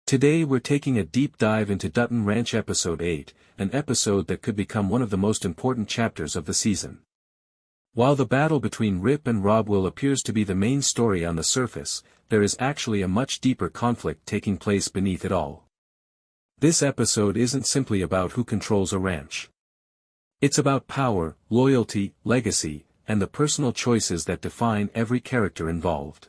Today we're taking a deep dive into Dutton Ranch Episode 8, an episode that could become one of the most important chapters of the season. While the battle between Rip and Rob appears to be the main story on the surface, there is actually a much deeper conflict taking place beneath it all. This episode isn't simply about who controls a ranch. It's about power, loyalty, legacy, and the personal choices that define every character involved.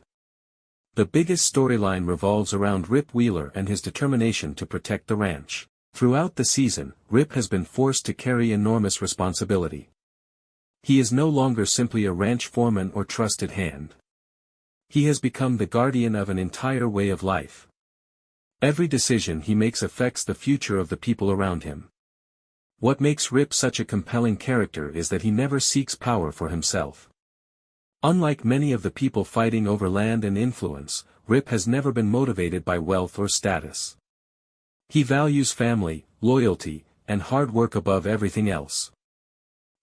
The biggest storyline revolves around Rip Wheeler and his determination to protect the ranch. Throughout the season, Rip has been forced to carry enormous responsibility. He is no longer simply a ranch foreman or trusted hand. He has become the guardian of an entire way of life. Every decision he makes affects the future of the people around him. What makes Rip such a compelling character is that he never seeks power for himself. Unlike many of the people fighting over land and influence, Rip has never been motivated by wealth or status. He values family, loyalty, and hard work above everything else.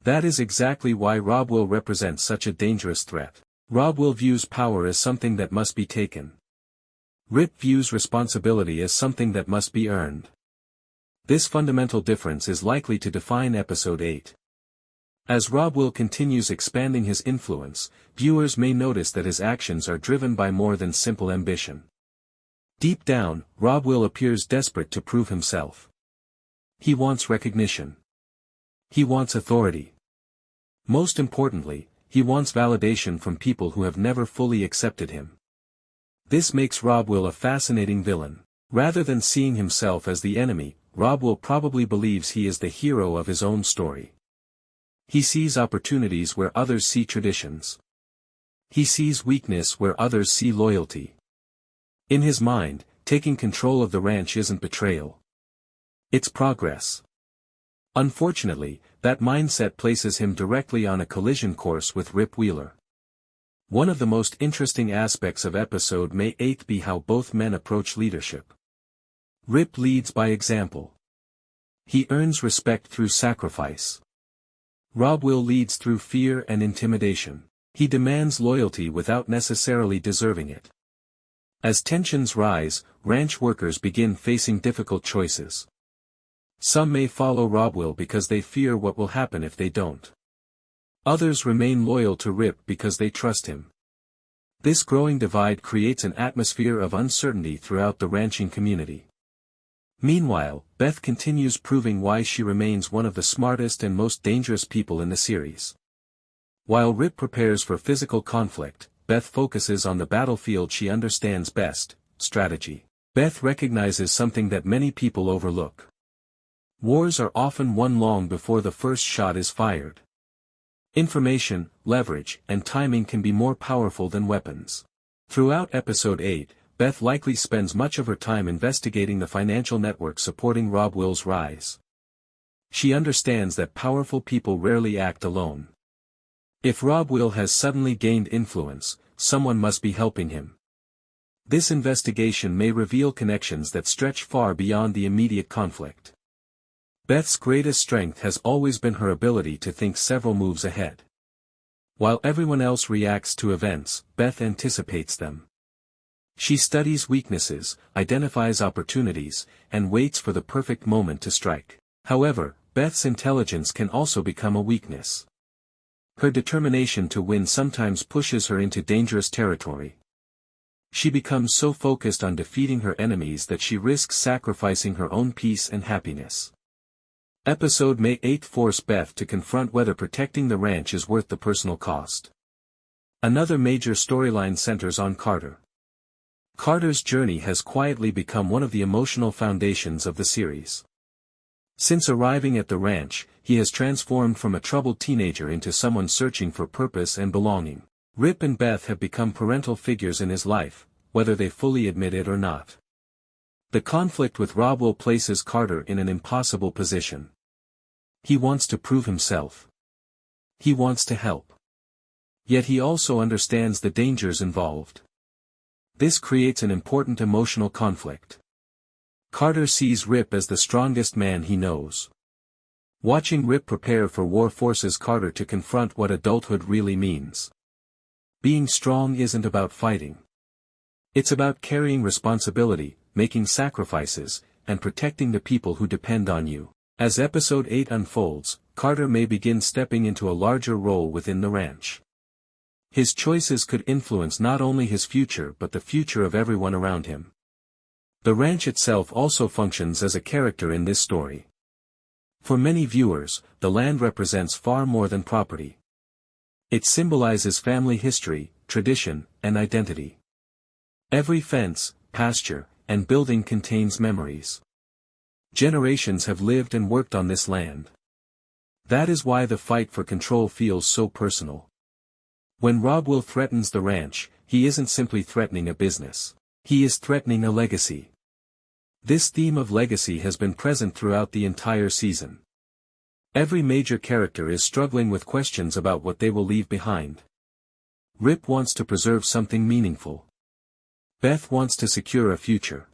That is exactly why Rob represents such a dangerous threat. Rob views power as something that must be taken. Rip views responsibility as something that must be earned. This fundamental difference is likely to define Episode 8. As Rob continues expanding his influence, viewers may notice that his actions are driven by more than simple ambition. Deep down, Rob appears desperate to prove himself. He wants recognition. He wants authority. Most importantly, he wants validation from people who have never fully accepted him. This makes Rob a fascinating villain. Rather than seeing himself as the enemy, Rob probably believes he is the hero of his own story. He sees opportunities where others see traditions. He sees weakness where others see loyalty. In his mind, taking control of the ranch isn't betrayal. It's progress. Unfortunately, that mindset places him directly on a collision course with Rip Wheeler. One of the most interesting aspects of Episode 8 be how both men approach leadership. Rip leads by example. He earns respect through sacrifice. Rob leads through fear and intimidation. He demands loyalty without necessarily deserving it. As tensions rise, ranch workers begin facing difficult choices. Some may follow Rob because they fear what will happen if they don't. Others remain loyal to Rip because they trust him. This growing divide creates an atmosphere of uncertainty throughout the ranching community. Meanwhile, Beth continues proving why she remains one of the smartest and most dangerous people in the series. While Rip prepares for physical conflict, Beth focuses on the battlefield she understands best, strategy. Beth recognizes something that many people overlook. Wars are often won long before the first shot is fired. Information, leverage, and timing can be more powerful than weapons. Throughout Episode 8, Beth likely spends much of her time investigating the financial network supporting Rob's rise. She understands that powerful people rarely act alone. If Rob has suddenly gained influence, someone must be helping him. This investigation may reveal connections that stretch far beyond the immediate conflict. Beth's greatest strength has always been her ability to think several moves ahead. While everyone else reacts to events, Beth anticipates them. She studies weaknesses, identifies opportunities, and waits for the perfect moment to strike. However, Beth's intelligence can also become a weakness. Her determination to win sometimes pushes her into dangerous territory. She becomes so focused on defeating her enemies that she risks sacrificing her own peace and happiness. Episode 8 forces Beth to confront whether protecting the ranch is worth the personal cost. Another major storyline centers on Carter. Carter's journey has quietly become one of the emotional foundations of the series. Since arriving at the ranch, he has transformed from a troubled teenager into someone searching for purpose and belonging. Rip and Beth have become parental figures in his life, whether they fully admit it or not. The conflict with Rob places Carter in an impossible position. He wants to prove himself. He wants to help. Yet he also understands the dangers involved. This creates an important emotional conflict. Carter sees Rip as the strongest man he knows. Watching Rip prepare for war forces Carter to confront what adulthood really means. Being strong isn't about fighting. It's about carrying responsibility, making sacrifices, and protecting the people who depend on you. As episode 8 unfolds, Carter may begin stepping into a larger role within the ranch. His choices could influence not only his future but the future of everyone around him. The ranch itself also functions as a character in this story. For many viewers, the land represents far more than property. It symbolizes family history, tradition, and identity. Every fence, pasture, and building contains memories. Generations have lived and worked on this land. That is why the fight for control feels so personal. When Rob Will threatens the ranch, he isn't simply threatening a business. He is threatening a legacy. This theme of legacy has been present throughout the entire season. Every major character is struggling with questions about what they will leave behind. Rip wants to preserve something meaningful. Beth wants to secure a future.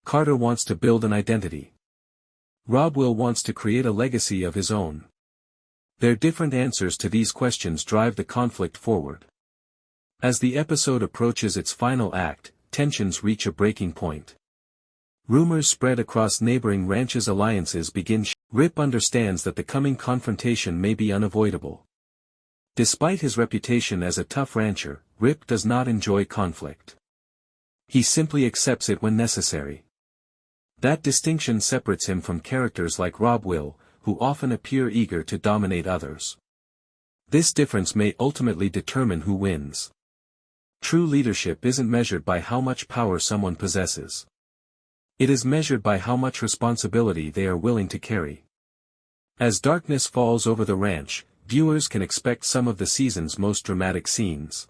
Carter wants to build an identity. Rob Will wants to create a legacy of his own. Their different answers to these questions drive the conflict forward. As the episode approaches its final act, tensions reach a breaking point. Rumors spread across neighboring ranches, alliances begin. Rip understands that the coming confrontation may be unavoidable. Despite his reputation as a tough rancher, Rip does not enjoy conflict. He simply accepts it when necessary. That distinction separates him from characters like Rob Will, who often appear eager to dominate others. This difference may ultimately determine who wins. True leadership isn't measured by how much power someone possesses. It is measured by how much responsibility they are willing to carry. As darkness falls over the ranch, viewers can expect some of the season's most dramatic scenes.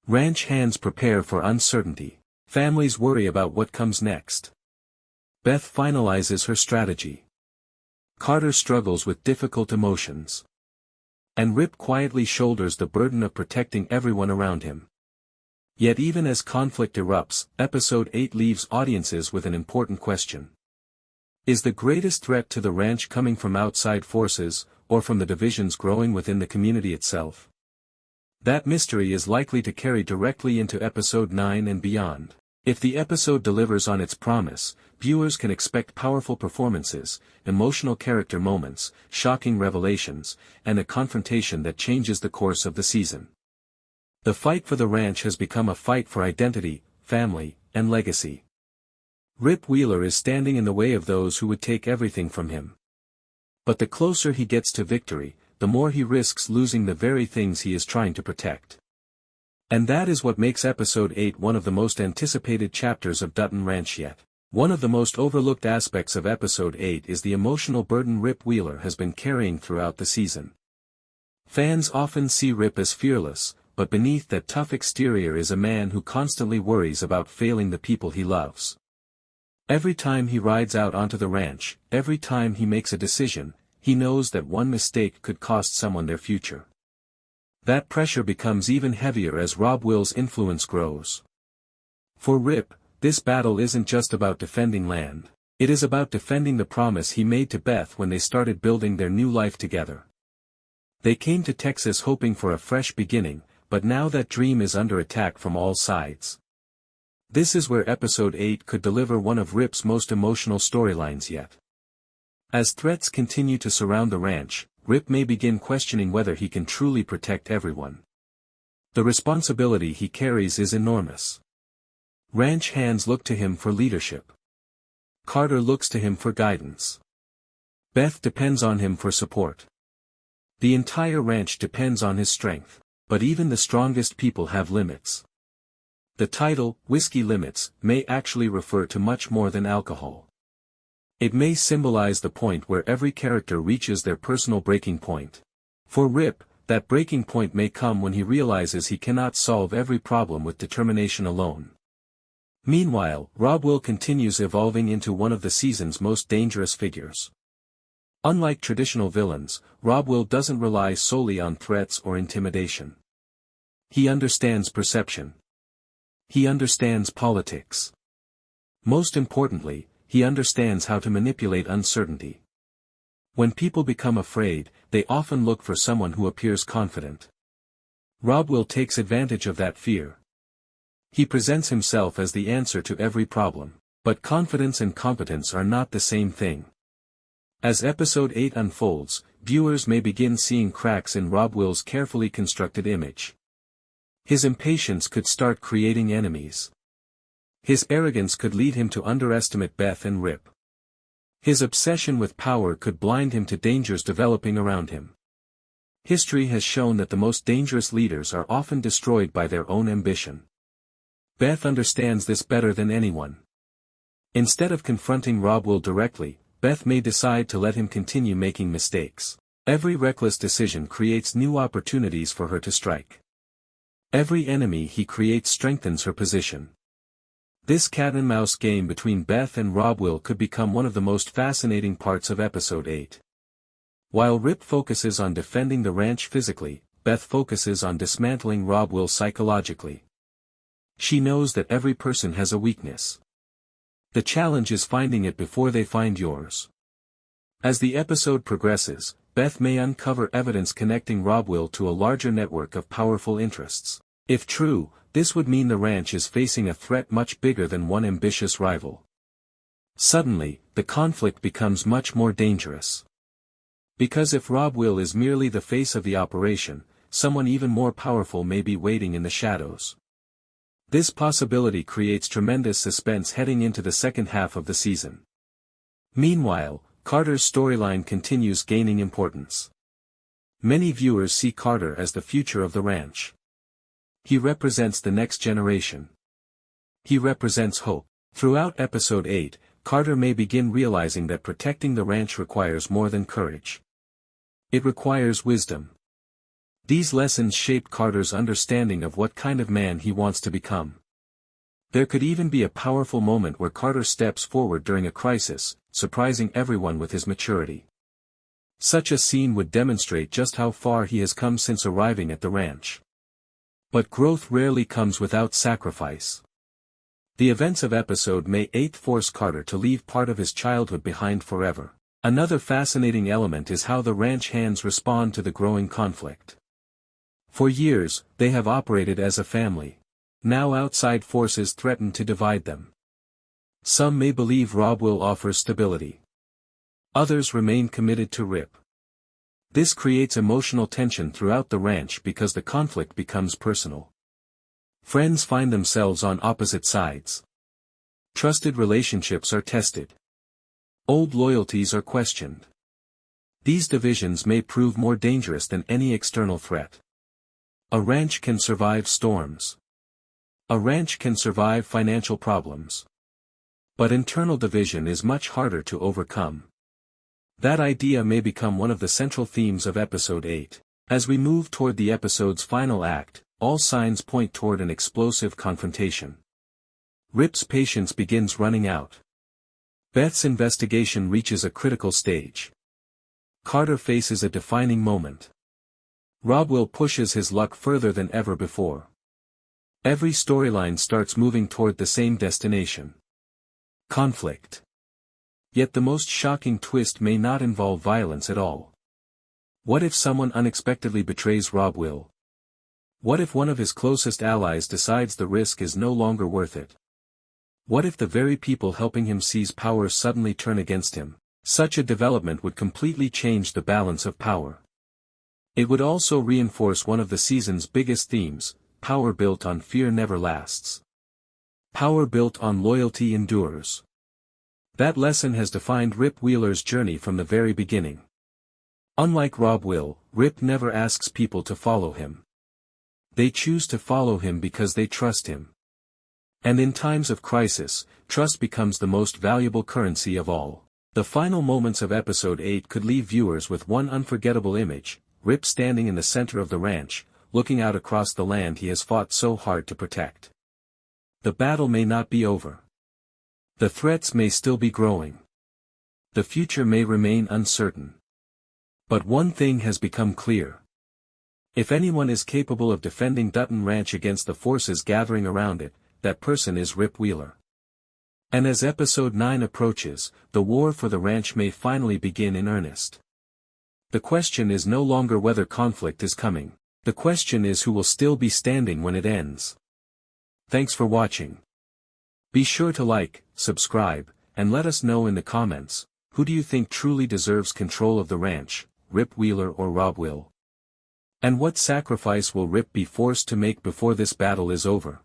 Ranch hands prepare for uncertainty. Families worry about what comes next. Beth finalizes her strategy. Carter struggles with difficult emotions. And Rip quietly shoulders the burden of protecting everyone around him. Yet even as conflict erupts, episode 8 leaves audiences with an important question. Is the greatest threat to the ranch coming from outside forces, or from the divisions growing within the community itself? That mystery is likely to carry directly into episode 9 and beyond. If the episode delivers on its promise, viewers can expect powerful performances, emotional character moments, shocking revelations, and a confrontation that changes the course of the season. The fight for the ranch has become a fight for identity, family, and legacy. Rip Wheeler is standing in the way of those who would take everything from him. But the closer he gets to victory, the more he risks losing the very things he is trying to protect. And that is what makes episode 8 one of the most anticipated chapters of Dutton Ranch yet. One of the most overlooked aspects of episode 8 is the emotional burden Rip Wheeler has been carrying throughout the season. Fans often see Rip as fearless, but beneath that tough exterior is a man who constantly worries about failing the people he loves. Every time he rides out onto the ranch, every time he makes a decision, he knows that one mistake could cost someone their future. That pressure becomes even heavier as Rob Will's influence grows. For Rip, this battle isn't just about defending land. It is about defending the promise he made to Beth when they started building their new life together. They came to Texas hoping for a fresh beginning, but now that dream is under attack from all sides. This is where episode 8 could deliver one of Rip's most emotional storylines yet. As threats continue to surround the ranch, Rip may begin questioning whether he can truly protect everyone. The responsibility he carries is enormous. Ranch hands look to him for leadership. Carter looks to him for guidance. Beth depends on him for support. The entire ranch depends on his strength, but even the strongest people have limits. The title, Whiskey Limits, may actually refer to much more than alcohol. It may symbolize the point where every character reaches their personal breaking point. For Rip, that breaking point may come when he realizes he cannot solve every problem with determination alone. Meanwhile, Rob Will continues evolving into one of the season's most dangerous figures. Unlike traditional villains, Rob Will doesn't rely solely on threats or intimidation. He understands perception. He understands politics. Most importantly, he understands how to manipulate uncertainty. When people become afraid, they often look for someone who appears confident. Rob Will takes advantage of that fear. He presents himself as the answer to every problem. But confidence and competence are not the same thing. As episode 8 unfolds, viewers may begin seeing cracks in Rob Will's carefully constructed image. His impatience could start creating enemies. His arrogance could lead him to underestimate Beth and Rip. His obsession with power could blind him to dangers developing around him. History has shown that the most dangerous leaders are often destroyed by their own ambition. Beth understands this better than anyone. Instead of confronting Rob Will directly, Beth may decide to let him continue making mistakes. Every reckless decision creates new opportunities for her to strike. Every enemy he creates strengthens her position. This cat-and-mouse game between Beth and Rob Will could become one of the most fascinating parts of episode 8. While Rip focuses on defending the ranch physically, Beth focuses on dismantling Rob Will psychologically. She knows that every person has a weakness. The challenge is finding it before they find yours. As the episode progresses, Beth may uncover evidence connecting Rob Will to a larger network of powerful interests. If true, this would mean the ranch is facing a threat much bigger than one ambitious rival. Suddenly, the conflict becomes much more dangerous. Because if Rob Will is merely the face of the operation, someone even more powerful may be waiting in the shadows. This possibility creates tremendous suspense heading into the second half of the season. Meanwhile, Carter's storyline continues gaining importance. Many viewers see Carter as the future of the ranch. He represents the next generation. He represents hope. Throughout episode 8, Carter may begin realizing that protecting the ranch requires more than courage. It requires wisdom. These lessons shape Carter's understanding of what kind of man he wants to become. There could even be a powerful moment where Carter steps forward during a crisis, surprising everyone with his maturity. Such a scene would demonstrate just how far he has come since arriving at the ranch. But growth rarely comes without sacrifice. The events of episode 8 force Carter to leave part of his childhood behind forever. Another fascinating element is how the ranch hands respond to the growing conflict. For years, they have operated as a family. Now outside forces threaten to divide them. Some may believe Rob Will offers stability. Others remain committed to Rip. This creates emotional tension throughout the ranch because the conflict becomes personal. Friends find themselves on opposite sides. Trusted relationships are tested. Old loyalties are questioned. These divisions may prove more dangerous than any external threat. A ranch can survive storms. A ranch can survive financial problems. But internal division is much harder to overcome. That idea may become one of the central themes of episode 8. As we move toward the episode's final act, all signs point toward an explosive confrontation. Rip's patience begins running out. Beth's investigation reaches a critical stage. Carter faces a defining moment. Rob Will pushes his luck further than ever before. Every storyline starts moving toward the same destination. Conflict. Yet the most shocking twist may not involve violence at all. What if someone unexpectedly betrays Rob Will? What if one of his closest allies decides the risk is no longer worth it? What if the very people helping him seize power suddenly turn against him? Such a development would completely change the balance of power. It would also reinforce one of the season's biggest themes: power built on fear never lasts. Power built on loyalty endures. That lesson has defined Rip Wheeler's journey from the very beginning. Unlike Rob Will, Rip never asks people to follow him. They choose to follow him because they trust him. And in times of crisis, trust becomes the most valuable currency of all. The final moments of episode 8 could leave viewers with one unforgettable image: Rip standing in the center of the ranch, looking out across the land he has fought so hard to protect. The battle may not be over. The threats may still be growing. The future may remain uncertain. But one thing has become clear. If anyone is capable of defending Dutton Ranch against the forces gathering around it, that person is Rip Wheeler. And as episode 9 approaches, the war for the ranch may finally begin in earnest. The question is no longer whether conflict is coming. The question is who will still be standing when it ends. Thanks for watching. Be sure to like, subscribe, and let us know in the comments, who do you think truly deserves control of the ranch, Rip Wheeler or Rob will? And what sacrifice will Rip be forced to make before this battle is over?